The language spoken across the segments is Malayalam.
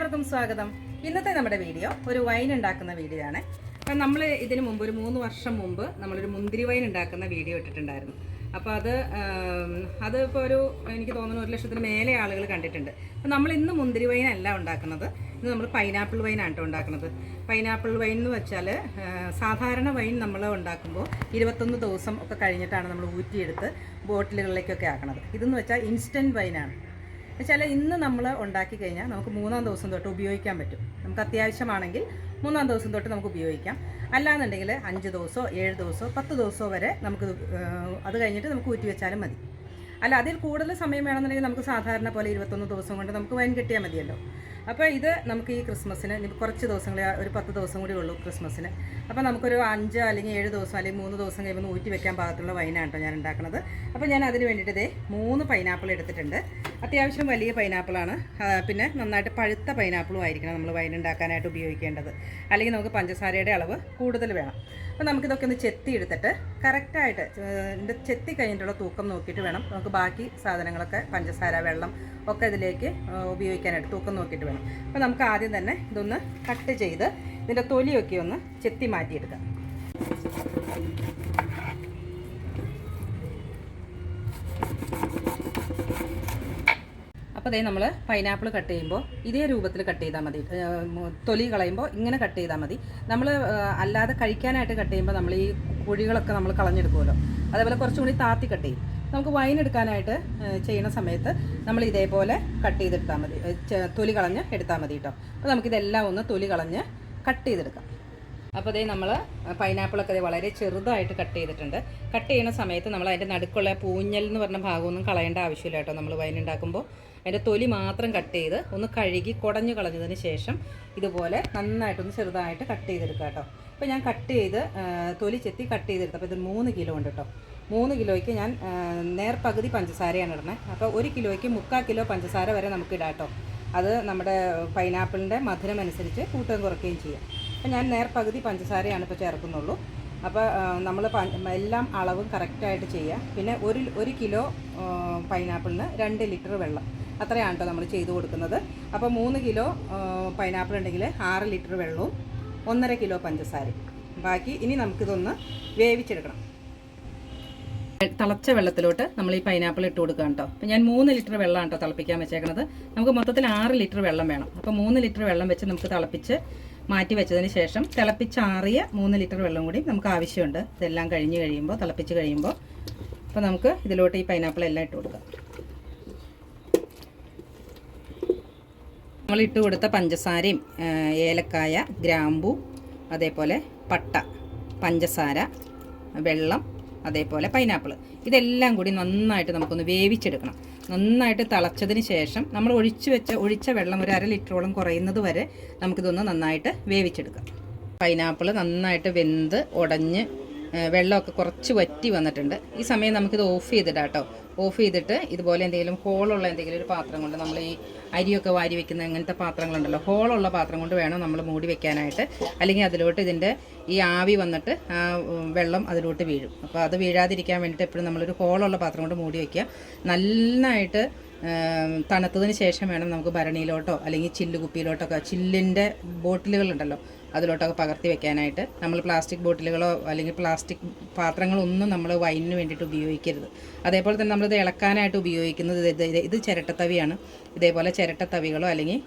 എല്ലാവർക്കും സ്വാഗതം. ഇന്നത്തെ നമ്മുടെ വീഡിയോ ഒരു വൈൻ ഉണ്ടാക്കുന്ന വീഡിയോ ആണ്. അപ്പം നമ്മൾ ഇതിന് മുമ്പ് ഒരു 3 വർഷം മുമ്പ് നമ്മളൊരു മുന്തിരി വൈൻ ഉണ്ടാക്കുന്ന വീഡിയോ ഇട്ടിട്ടുണ്ടായിരുന്നു. അപ്പോൾ അതിപ്പോൾ എനിക്ക് തോന്നുന്നു 1 ലക്ഷത്തിന് മേലെ ആളുകൾ കണ്ടിട്ടുണ്ട്. അപ്പോൾ നമ്മൾ ഇന്ന് മുന്തിരി വൈൻ അല്ല ഉണ്ടാക്കുന്നത്, ഇന്ന് നമ്മൾ പൈനാപ്പിൾ വൈനാണ് ഉണ്ടാക്കുന്നത്. പൈനാപ്പിൾ വൈൻ എന്ന് വെച്ചാൽ സാധാരണ വൈൻ നമ്മൾ ഉണ്ടാക്കുമ്പോൾ 21 ദിവസം ഒക്കെ കഴിഞ്ഞിട്ടാണ് നമ്മൾ ഊറ്റിയെടുത്ത് ബോട്ടിലുകളിലേക്കൊക്കെ ആക്കുന്നത്. ഇതെന്ന് വെച്ചാൽ ഇൻസ്റ്റൻറ്റ് വൈനാണ്. എന്നുവെച്ചാൽ ഇന്ന് നമ്മൾ ഉണ്ടാക്കി കഴിഞ്ഞാൽ നമുക്ക് 3-ാം ദിവസം തൊട്ട് ഉപയോഗിക്കാൻ പറ്റും. നമുക്ക് അത്യാവശ്യമാണെങ്കിൽ 3-ാം ദിവസം തൊട്ട് നമുക്ക് ഉപയോഗിക്കാം. അല്ലാന്നുണ്ടെങ്കിൽ 5 ദിവസമോ 7 ദിവസമോ 10 ദിവസമോ വരെ നമുക്ക് അത് കഴിഞ്ഞിട്ട് നമുക്ക് ഊറ്റി വെച്ചാലും മതി. അല്ല, അതിൽ കൂടുതൽ സമയം വേണമെന്നുണ്ടെങ്കിൽ നമുക്ക് സാധാരണ പോലെ 21 ദിവസം കൊണ്ട് നമുക്ക് വൈൻ കിട്ടിയാൽ മതിയല്ലോ. അപ്പോൾ ഇത് നമുക്ക് ഈ ക്രിസ്മസിന് കുറച്ച് ദിവസങ്ങളെ ഒരു 10 ദിവസം കൂടി ഉള്ളൂ ക്രിസ്മസിന്. അപ്പോൾ നമുക്കൊരു 5 അല്ലെങ്കിൽ 7 ദിവസം അല്ലെങ്കിൽ 3 ദിവസം കഴിയുമ്പോൾ ഊറ്റി വെക്കാൻ പാകത്തുള്ള വൈനാണ് കേട്ടോ ഞാൻ ഉണ്ടാക്കുന്നത്. അപ്പോൾ ഞാൻ അതിന് വേണ്ടിയിട്ട് 3 പൈനാപ്പിൾ എടുത്തിട്ടുണ്ട്. അത്യാവശ്യം വലിയ പൈനാപ്പിളാണ്. പിന്നെ നന്നായിട്ട് പഴുത്ത പൈനാപ്പിളും ആയിരിക്കണം നമ്മൾ വൈൻ ഉണ്ടാക്കാനായിട്ട് ഉപയോഗിക്കേണ്ടത്. അല്ലെങ്കിൽ നമുക്ക് പഞ്ചസാരയുടെ അളവ് കൂടുതൽ വേണം. അപ്പോൾ നമുക്കിതൊക്കെ ഒന്ന് ചെത്തി എടുത്തിട്ട് കറക്റ്റായിട്ട് ചെത്തി കഴിഞ്ഞിട്ടുള്ള തൂക്കം നോക്കിയിട്ട് വേണം നമുക്ക് ബാക്കി സാധനങ്ങളൊക്കെ പഞ്ചസാര, വെള്ളം ഒക്കെ ഇതിലേക്ക് ഉപയോഗിക്കാനായിട്ട് തൂക്കം നോക്കിയിട്ട് വേണം. അപ്പോൾ നമുക്ക് ആദ്യം തന്നെ ഇതൊന്ന് കട്ട് ചെയ്ത് ഇതിൻ്റെ തൊലിയൊക്കെ ഒന്ന് ചെത്തി മാറ്റിയെടുക്കാം. അപ്പോൾ നമ്മൾ പൈനാപ്പിൾ കട്ട് ചെയ്യുമ്പോൾ ഇതേ രൂപത്തിൽ കട്ട് ചെയ്താൽ മതി. തൊലി കളയുമ്പോൾ ഇങ്ങനെ കട്ട് ചെയ്താൽ മതി. നമ്മൾ അല്ലാതെ കഴിക്കാനായിട്ട് കട്ട് ചെയ്യുമ്പോൾ നമ്മൾ ഈ കുഴികളൊക്കെ നമ്മൾ കളഞ്ഞെടുക്കുമല്ലോ, അതേപോലെ കുറച്ചും കൂടി താത്തി കട്ട് ചെയ്യും. നമുക്ക് വൈൻ എടുക്കാനായിട്ട് ചെയ്യുന്ന സമയത്ത് നമ്മൾ ഇതേപോലെ കട്ട് ചെയ്തെടുത്താൽ മതി, തൊലി കളഞ്ഞ് എടുത്താൽ മതി കേട്ടോ. അപ്പോൾ നമുക്കിതെല്ലാം ഒന്ന് തൊലി കളഞ്ഞ് കട്ട് ചെയ്തെടുക്കാം. അപ്പോൾ നമ്മൾ പൈനാപ്പിളൊക്കെ വളരെ ചെറുതായിട്ട് കട്ട് ചെയ്തിട്ടുണ്ട്. കട്ട് ചെയ്യുന്ന സമയത്ത് നമ്മൾ അതിൻ്റെ നടുക്കുള്ള പൂഞ്ഞൽ എന്ന് പറഞ്ഞ ഭാഗമൊന്നും കളയേണ്ട ആവശ്യമില്ല കേട്ടോ. നമ്മൾ വൈൻ ഉണ്ടാക്കുമ്പോൾ അതിൻ്റെ തൊലി മാത്രം കട്ട് ചെയ്ത് ഒന്ന് കഴുകി കുടഞ്ഞു കളഞ്ഞതിന് ശേഷം ഇതുപോലെ നന്നായിട്ടൊന്ന് ചെറുതായിട്ട് കട്ട് ചെയ്തെടുക്കുക കേട്ടോ. അപ്പോൾ ഞാൻ കട്ട് ചെയ്ത് തൊലി ചെത്തി കട്ട് ചെയ്തെടുത്തു. അപ്പോൾ ഇത് 3 കിലോ ഉണ്ട് കേട്ടോ. 3 കിലോയ്ക്ക് ഞാൻ നേർപകുതി പഞ്ചസാരയാണ് ഇടുന്നത്. അപ്പോൾ 1 കിലോയ്ക്ക് 3/4 കിലോ പഞ്ചസാര വരെ നമുക്ക് ഇടാം കേട്ടോ. അത് നമ്മുടെ പൈനാപ്പിളിൻ്റെ മധുരം അനുസരിച്ച് കൂട്ടുകയും കുറയ്ക്കുകയും ചെയ്യാം. അപ്പോൾ ഞാൻ നേർപകുതി പഞ്ചസാരയാണ് ഇപ്പോൾ ചേർക്കുന്നുള്ളൂ. അപ്പോൾ നമ്മൾ എല്ലാം അളവും കറക്റ്റായിട്ട് ചെയ്യുക. പിന്നെ 1 കിലോ പൈനാപ്പിളിന് 2 ലിറ്റർ വെള്ളം, അത്രയാണ് കേട്ടോ നമ്മൾ ചെയ്ത് കൊടുക്കുന്നത്. അപ്പോൾ 3 കിലോ പൈനാപ്പിൾ ഉണ്ടെങ്കിൽ 6 ലിറ്റർ വെള്ളവും 1.5 കിലോ പഞ്ചസാരയും. ബാക്കി ഇനി നമുക്കിതൊന്ന് വേവിച്ചെടുക്കണം. തിളച്ച വെള്ളത്തിലോട്ട് നമ്മൾ ഈ പൈനാപ്പിൾ ഇട്ട് കൊടുക്കുക കേട്ടോ. അപ്പോൾ ഞാൻ 3 ലിറ്റർ വെള്ളമാണ് കേട്ടോ തിളപ്പിക്കാൻ വെച്ചേക്കുന്നത്. നമുക്ക് മൊത്തത്തിൽ 6 ലിറ്റർ വെള്ളം വേണം. അപ്പോൾ 3 ലിറ്റർ വെള്ളം വെച്ച് നമുക്ക് തിളപ്പിച്ച് മാറ്റി വെച്ചതിന് ശേഷം തിളപ്പിച്ചാറിയ 3 ലിറ്റർ വെള്ളം കൂടി നമുക്ക് ആവശ്യമുണ്ട്. ഇതെല്ലാം തിളപ്പിച്ച് കഴിയുമ്പോൾ അപ്പോൾ നമുക്ക് ഇതിലോട്ട് ഈ പൈനാപ്പിൾ എല്ലാം ഇട്ട് കൊടുക്കാം. നമ്മൾ ഇട്ട് കൊടുത്ത പഞ്ചസാരയും ഏലക്കായ, ഗ്രാമ്പൂ, അതേപോലെ പട്ട, പഞ്ചസാര, വെള്ളം, അതേപോലെ പൈനാപ്പിൾ, ഇതെല്ലാം കൂടി നന്നായിട്ട് നമുക്കൊന്ന് വേവിച്ചെടുക്കണം. നന്നായിട്ട് തിളച്ചതിന് ശേഷം നമ്മൾ ഒഴിച്ച വെള്ളം ഒരു 1/2 ലിറ്ററോളം കുറയുന്നത് വരെ നമുക്കിതൊന്ന് നന്നായിട്ട് വേവിച്ചെടുക്കാം. പൈനാപ്പിൾ നന്നായിട്ട് വെന്ത് ഉടഞ്ഞ് വെള്ളമൊക്കെ കുറച്ച് വറ്റി വന്നിട്ടുണ്ട്. ഈ സമയം നമുക്കിത് ഓഫ് ചെയ്തിടാം കേട്ടോ. ഓഫ് ചെയ്തിട്ട് ഇതുപോലെ എന്തെങ്കിലും ഹോളുള്ള എന്തെങ്കിലും ഒരു പാത്രം കൊണ്ട്, നമ്മൾ ഈ അരിയൊക്കെ വാരി വെക്കുന്ന അങ്ങനത്തെ പാത്രങ്ങളുണ്ടല്ലോ, ഹോളുള്ള പാത്രം കൊണ്ട് വേണം നമ്മൾ മൂടി വെക്കാനായിട്ട്. അല്ലെങ്കിൽ അതിലോട്ട് ഇതിൻ്റെ ഈ ആവി വന്നിട്ട് ആ വെള്ളം അതിലോട്ട് വീഴും. അപ്പോൾ അത് വീഴാതിരിക്കാൻ വേണ്ടിയിട്ട് എപ്പോഴും നമ്മളൊരു ഹോളുള്ള പാത്രം കൊണ്ട് മൂടി വയ്ക്കുക. നന്നായിട്ട് തണുത്തതിന് ശേഷം വേണം നമുക്ക് ഭരണിയിലോട്ടോ അല്ലെങ്കിൽ ചില്ല് കുപ്പിയിലോട്ടൊക്കെ, ചില്ലിൻ്റെ ബോട്ടിലുകളുണ്ടല്ലോ അതിലോട്ടൊക്കെ പകർത്തി വെക്കാനായിട്ട്. നമ്മൾ പ്ലാസ്റ്റിക് ബോട്ടിലുകളോ അല്ലെങ്കിൽ പ്ലാസ്റ്റിക് പാത്രങ്ങളൊന്നും നമ്മൾ വൈനിന് വേണ്ടിയിട്ട് ഉപയോഗിക്കരുത്. അതേപോലെ തന്നെ നമ്മളിത് ഇളക്കാനായിട്ട് ഉപയോഗിക്കുന്നത് ഇത് ചിരട്ടത്തവിയാണ്. ഇതേപോലെ ചിരട്ടത്തവികളോ അല്ലെങ്കിൽ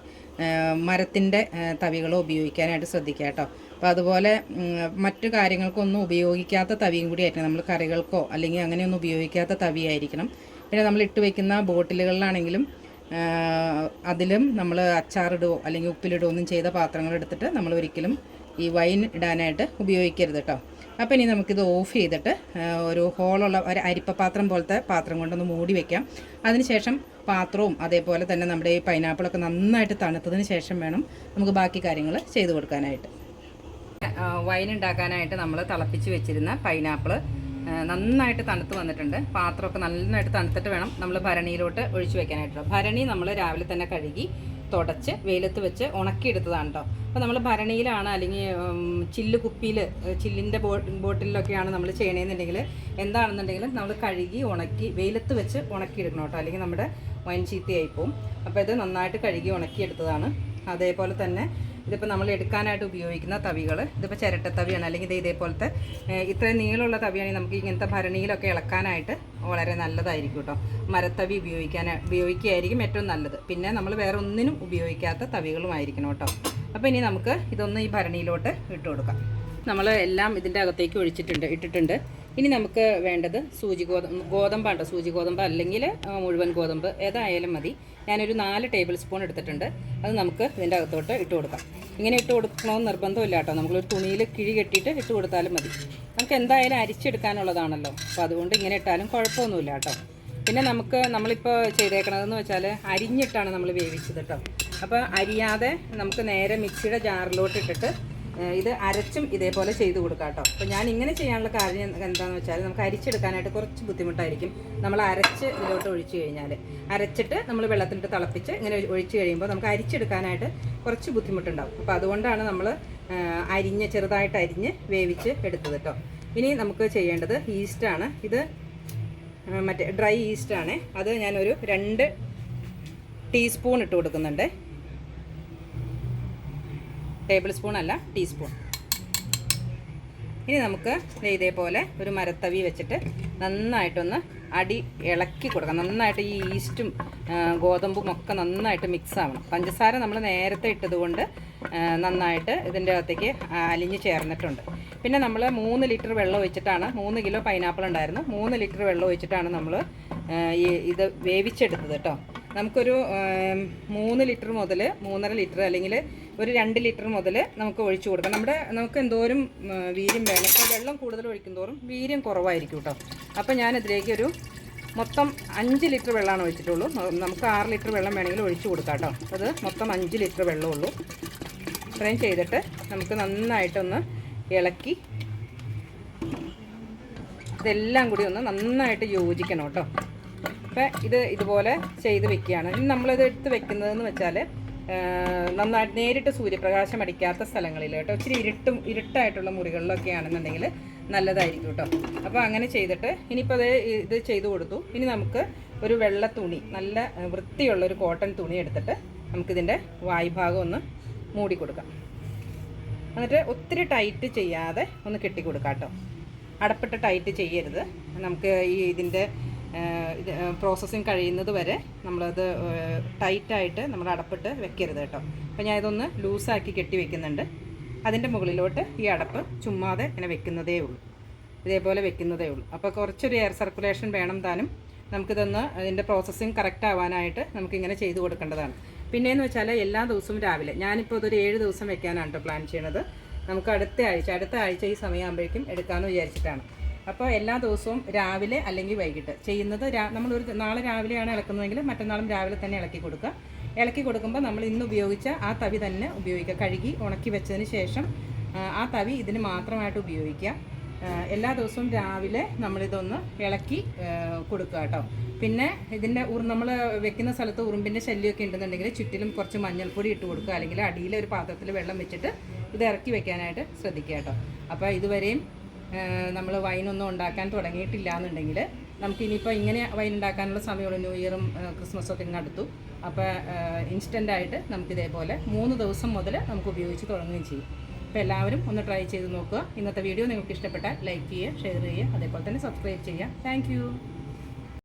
മരത്തിൻ്റെ തവികളോ ഉപയോഗിക്കാനായിട്ട് ശ്രദ്ധിക്കുക കേട്ടോ. അപ്പോൾ അതുപോലെ മറ്റു കാര്യങ്ങൾക്കൊന്നും ഉപയോഗിക്കാത്ത തവിയും കൂടി ആയിരിക്കണം. നമ്മൾ കറികൾക്കോ അല്ലെങ്കിൽ അങ്ങനെയൊന്നും ഉപയോഗിക്കാത്ത തവിയായിരിക്കണം. പിന്നെ നമ്മൾ ഇട്ട് വയ്ക്കുന്ന ബോട്ടിലുകളിലാണെങ്കിലും അതിലും നമ്മൾ അച്ചാറിടുകയോ അല്ലെങ്കിൽ ഉപ്പിലിടുകയോ ഒന്നും ചെയ്ത പാത്രങ്ങൾ എടുത്തിട്ട് നമ്മൾ ഒരിക്കലും ഈ വൈൻ ഇടാനായിട്ട് ഉപയോഗിക്കരുത് കേട്ടോ. അപ്പോൾ ഇനി നമുക്കിത് ഓഫ് ചെയ്തിട്ട് ഒരു ഹോളുള്ള ഒരു അരിപ്പപാത്രം പോലത്തെ പാത്രം കൊണ്ടൊന്ന് മൂടി വയ്ക്കാം. അതിനുശേഷം പാത്രവും അതേപോലെ തന്നെ നമ്മുടെ ഈ പൈനാപ്പിളൊക്കെ നന്നായിട്ട് തണുത്തതിന് ശേഷം വേണം നമുക്ക് ബാക്കി കാര്യങ്ങൾ ചെയ്ത് കൊടുക്കാനായിട്ട്. വൈൻ ഉണ്ടാക്കാനായിട്ട് നമ്മൾ തിളപ്പിച്ച് വെച്ചിരുന്ന പൈനാപ്പിൾ നന്നായിട്ട് തണുത്ത് വന്നിട്ടുണ്ട്. പാത്രമൊക്കെ നന്നായിട്ട് തണുത്തിട്ട് വേണം നമ്മൾ ഭരണിയിലോട്ട് ഒഴിച്ചു വെക്കാനായിട്ട്. ഭരണി നമ്മൾ രാവിലെ തന്നെ കഴുകി തുടച്ച് വെയിലത്ത് വെച്ച് ഉണക്കിയെടുത്തതാണ് കേട്ടോ. അപ്പോൾ നമ്മൾ ഭരണിയിലാണ് അല്ലെങ്കിൽ ചില്ല് കുപ്പിയിൽ, ചില്ലിൻ്റെ ബോട്ടിലൊക്കെയാണ് നമ്മൾ ചെയ്യണമെന്നുണ്ടെങ്കിൽ എന്താണെന്നുണ്ടെങ്കിലും നമ്മൾ കഴുകി ഉണക്കി വെയിലത്ത് വെച്ച് ഉണക്കിയെടുക്കണം കേട്ടോ. അല്ലെങ്കിൽ നമ്മുടെ വൈൻ ചീത്തയായിപ്പോവും. അപ്പോൾ ഇത് നന്നായിട്ട് കഴുകി ഉണക്കിയെടുത്തതാണ്. അതേപോലെ തന്നെ ഇതിപ്പോൾ നമ്മൾ എടുക്കാനായിട്ട് ഉപയോഗിക്കുന്ന തവികൾ, ഇതിപ്പോൾ ചിരട്ടത്തവിയാണ്, അല്ലെങ്കിൽ ഇതേപോലത്തെ ഇത്രയും നീളമുള്ള തവിയാണെങ്കിൽ നമുക്ക് ഇങ്ങനത്തെ ഭരണിയിലൊക്കെ ഇളക്കാനായിട്ട് വളരെ നല്ലതായിരിക്കും കേട്ടോ. മരത്തവി ഉപയോഗിക്കുകയായിരിക്കും ഏറ്റവും നല്ലത്. പിന്നെ നമ്മൾ വേറെ ഒന്നിനും ഉപയോഗിക്കാത്ത തവികളുമായിരിക്കണം കേട്ടോ. അപ്പോൾ ഇനി നമുക്ക് ഇതൊന്ന് ഈ ഭരണിയിലോട്ട് ഇട്ട് കൊടുക്കാം. നമ്മൾ എല്ലാം ഇതിൻ്റെ അകത്തേക്ക് ഇട്ടിട്ടുണ്ട്. ഇനി നമുക്ക് വേണ്ടത് ഗോതമ്പാണ്. സൂചി ഗോതമ്പ് അല്ലെങ്കിൽ മുഴുവൻ ഗോതമ്പ് ഏതായാലും മതി. ഞാനൊരു 4 ടേബിൾ സ്പൂൺ എടുത്തിട്ടുണ്ട്. അത് നമുക്ക് ഇതിൻ്റെ അകത്തോട്ട് ഇട്ട് കൊടുക്കാം. ഇങ്ങനെ ഇട്ട് കൊടുക്കണമെന്ന് നിർബന്ധമില്ല കേട്ടോ. നമ്മളൊരു തുണിയിൽ കിഴി കെട്ടിയിട്ട് ഇട്ട് കൊടുത്താലും മതി. നമുക്ക് എന്തായാലും അരിച്ചെടുക്കാനുള്ളതാണല്ലോ, അപ്പോൾ അതുകൊണ്ട് ഇങ്ങനെ ഇട്ടാലും കുഴപ്പമൊന്നുമില്ല കേട്ടോ. പിന്നെ നമ്മളിപ്പോൾ ചെയ്തേക്കണതെന്ന് വെച്ചാൽ അരിഞ്ഞിട്ടാണ് നമ്മൾ വേവിച്ചത് കേട്ടോ. അപ്പോൾ അരിയാതെ നമുക്ക് നേരെ മിക്സിയുടെ ജാറിലോട്ട് ഇട്ടിട്ട് ഇത് അരച്ചും ഇതേപോലെ ചെയ്ത് കൊടുക്കാം കേട്ടോ. അപ്പോൾ ഞാൻ ഇങ്ങനെ ചെയ്യാനുള്ള കാര്യം എന്താണെന്ന് വെച്ചാൽ നമുക്ക് അരിച്ചെടുക്കാനായിട്ട് കുറച്ച് ബുദ്ധിമുട്ടായിരിക്കും. നമ്മൾ അരച്ച് ഇതിലോട്ട് ഒഴിച്ച് കഴിഞ്ഞാൽ, അരച്ചിട്ട് നമ്മൾ വെള്ളത്തിലിട്ട് തിളപ്പിച്ച് ഇങ്ങനെ ഒഴിച്ച് കഴിയുമ്പോൾ നമുക്ക് അരിച്ചെടുക്കാനായിട്ട് കുറച്ച് ബുദ്ധിമുട്ടുണ്ടാവും. അപ്പോൾ അതുകൊണ്ടാണ് നമ്മൾ ചെറുതായിട്ട് അരിഞ്ഞ് വേവിച്ച് എടുത്തത് കേട്ടോ. ഇനി നമുക്ക് ചെയ്യേണ്ടത് ഈസ്റ്റാണ്. ഇത് മറ്റേ ഡ്രൈ ഈസ്റ്റാണ്. അത് ഞാനൊരു 2 ടീസ്പൂൺ ഇട്ട് കൊടുക്കുന്നുണ്ട്. ടേബിൾ സ്പൂൺ അല്ല, ടീസ്പൂൺ. ഇനി നമുക്ക് ഇതേപോലെ ഒരു മരത്തവി വെച്ചിട്ട് നന്നായിട്ടൊന്ന് ഇളക്കി കൊടുക്കാം. നന്നായിട്ട് ഈ ഈസ്റ്റും ഗോതമ്പും ഒക്കെ നന്നായിട്ട് മിക്സ് ആവണം. പഞ്ചസാര നമ്മൾ നേരത്തെ ഇട്ടതുകൊണ്ട് നന്നായിട്ട് ഇതിൻ്റെ അകത്തേക്ക് അലിഞ്ഞ് ചേർന്നിട്ടുണ്ട്. പിന്നെ നമ്മൾ 3 ലിറ്റർ വെള്ളം ഒഴിച്ചിട്ടാണ്, 3 കിലോ പൈനാപ്പിൾ ഉണ്ടായിരുന്നു, 3 ലിറ്റർ വെള്ളം ഒഴിച്ചിട്ടാണ് നമ്മൾ ഇത് വേവിച്ചെടുത്തത് കേട്ടോ. നമുക്കൊരു 3 ലിറ്റർ മുതൽ 3.5 ലിറ്റർ അല്ലെങ്കിൽ ഒരു 2 ലിറ്റർ മുതൽ നമുക്ക് ഒഴിച്ചു കൊടുക്കാം. നമുക്ക് എന്തോരം വീര്യം വേണം. ഇപ്പോൾ വെള്ളം കൂടുതൽ ഒഴിക്കുന്തോറും വീര്യം കുറവായിരിക്കും കേട്ടോ. അപ്പോൾ ഞാനിതിലേക്ക് മൊത്തം 5 ലിറ്റർ വെള്ളമാണ് ഒഴിച്ചിട്ടുള്ളൂ. നമുക്ക് 6 ലിറ്റർ വെള്ളം വേണമെങ്കിൽ ഒഴിച്ചു കൊടുക്കാം കേട്ടോ. അത് മൊത്തം 5 ലിറ്റർ വെള്ളമുള്ളൂ. ഇത്രയും ചെയ്തിട്ട് നമുക്ക് നന്നായിട്ടൊന്ന് ഇളക്കി ഇതെല്ലാം കൂടി ഒന്ന് നന്നായിട്ട് യോജിക്കണം കേട്ടോ. അപ്പം ഇതുപോലെ ചെയ്ത് വെക്കുകയാണ്. ഇനി നമ്മളിത് എടുത്ത് വെക്കുന്നതെന്ന് വെച്ചാൽ നന്നായിട്ട് നേരിട്ട് സൂര്യപ്രകാശം അടിക്കാത്ത സ്ഥലങ്ങളിൽ കേട്ടോ. ഇച്ചിരി ഇരുട്ടായിട്ടുള്ള മുറികളിലൊക്കെ ആണെന്നുണ്ടെങ്കിൽ നല്ലതായിരിക്കും കേട്ടോ. അപ്പോൾ അങ്ങനെ ചെയ്തിട്ട് ഇനിയിപ്പോൾ ഇത് ചെയ്ത് കൊടുത്തു. ഇനി നമുക്ക് ഒരു വെള്ള തുണി, നല്ല വൃത്തിയുള്ളൊരു കോട്ടൺ തുണി എടുത്തിട്ട് നമുക്കിതിൻ്റെ വായ്ഭാഗം ഒന്ന് മൂടി കൊടുക്കാം. എന്നിട്ട് ഒത്തിരി ടൈറ്റ് ചെയ്യാതെ ഒന്ന് കെട്ടിക്കൊടുക്കാം കേട്ടോ. അടപ്പിട്ട് ടൈറ്റ് ചെയ്യരുത്. നമുക്ക് ഇതിൻ്റെ പ്രോസസ്സിങ് കഴിയുന്നത് വരെ നമ്മളത് ടൈറ്റായിട്ട് നമ്മൾ അടപ്പിട്ട് വെക്കരുത് കേട്ടോ. അപ്പോൾ ഞാൻ ഇതൊന്ന് ലൂസാക്കി കെട്ടി വെക്കുന്നുണ്ട്. അതിൻ്റെ മുകളിലോട്ട് ഈ അടപ്പ് ചുമ്മാതെ ഇങ്ങനെ വെക്കുന്നതേ ഉള്ളൂ, ഇതേപോലെ വെക്കുന്നതേ ഉള്ളൂ. അപ്പോൾ കുറച്ചൊരു എയർ സർക്കുലേഷൻ വേണം താനും. നമുക്കിതൊന്ന് അതിൻ്റെ പ്രോസസ്സിങ് കറക്റ്റ് ആവാനായിട്ട് നമുക്കിങ്ങനെ ചെയ്ത് കൊടുക്കേണ്ടതാണ്. പിന്നെയെന്ന് വെച്ചാൽ എല്ലാ ദിവസവും രാവിലെ, ഞാനിപ്പോൾ ഇതൊരു 7 ദിവസം വെക്കാനാണ് കേട്ടോ പ്ലാൻ ചെയ്യണത്. നമുക്ക് അടുത്ത ആഴ്ച ഈ സമയമാകുമ്പോഴേക്കും എടുക്കാമെന്ന് വിചാരിച്ചിട്ടാണ്. അപ്പോൾ എല്ലാ ദിവസവും രാവിലെ അല്ലെങ്കിൽ വൈകിട്ട് ചെയ്യുന്നത്. നാളെ രാവിലെയാണ് ഇളക്കുന്നതെങ്കിൽ മറ്റന്നാളും രാവിലെ തന്നെ ഇളക്കി കൊടുക്കുക. ഇളക്കി കൊടുക്കുമ്പോൾ നമ്മൾ ഇന്ന് ഉപയോഗിച്ച ആ തവി തന്നെ ഉപയോഗിക്കുക. കഴുകി ഉണക്കി വെച്ചതിന് ശേഷം ആ തവി ഇതിന് മാത്രമായിട്ട് ഉപയോഗിക്കുക. എല്ലാ ദിവസവും രാവിലെ നമ്മളിതൊന്ന് ഇളക്കി കൊടുക്കുക കേട്ടോ. പിന്നെ ഇതിൻ്റെ നമ്മൾ വെക്കുന്ന സ്ഥലത്ത് ഉറുമ്പിൻ്റെ ശല്യമൊക്കെ ഉണ്ടെന്നുണ്ടെങ്കിൽ ചുറ്റിലും കുറച്ച് മഞ്ഞൾപ്പൊടി ഇട്ട് കൊടുക്കുക. അല്ലെങ്കിൽ അടിയിലെ ഒരു പാത്രത്തിൽ വെള്ളം വെച്ചിട്ട് ഇത് ഇറക്കി വെക്കാനായിട്ട് ശ്രദ്ധിക്കുക കേട്ടോ. അപ്പോൾ ഇതുവരെയും നമ്മൾ വൈനൊന്നും ഉണ്ടാക്കാൻ തുടങ്ങിയിട്ടില്ല എന്നുണ്ടെങ്കിൽ നമുക്കിനിയിപ്പോൾ ഇങ്ങനെ വൈൻ ഉണ്ടാക്കാനുള്ള സമയമുള്ളൂ. ന്യൂ ഇയറും ക്രിസ്മസൊക്കെ ഇങ്ങ് അടുത്തു. അപ്പോൾ ഇൻസ്റ്റൻ്റായിട്ട് നമുക്കിതേപോലെ 3 ദിവസം മുതൽ നമുക്ക് ഉപയോഗിച്ച് തുടങ്ങുകയും ചെയ്യും. അപ്പോൾ എല്ലാവരും ഒന്ന് ട്രൈ ചെയ്ത് നോക്കുക. ഇന്നത്തെ വീഡിയോ നിങ്ങൾക്ക് ഇഷ്ടപ്പെട്ടാൽ ലൈക്ക് ചെയ്യുക, ഷെയർ ചെയ്യുക, അതേപോലെ തന്നെ സബ്സ്ക്രൈബ് ചെയ്യുക. താങ്ക്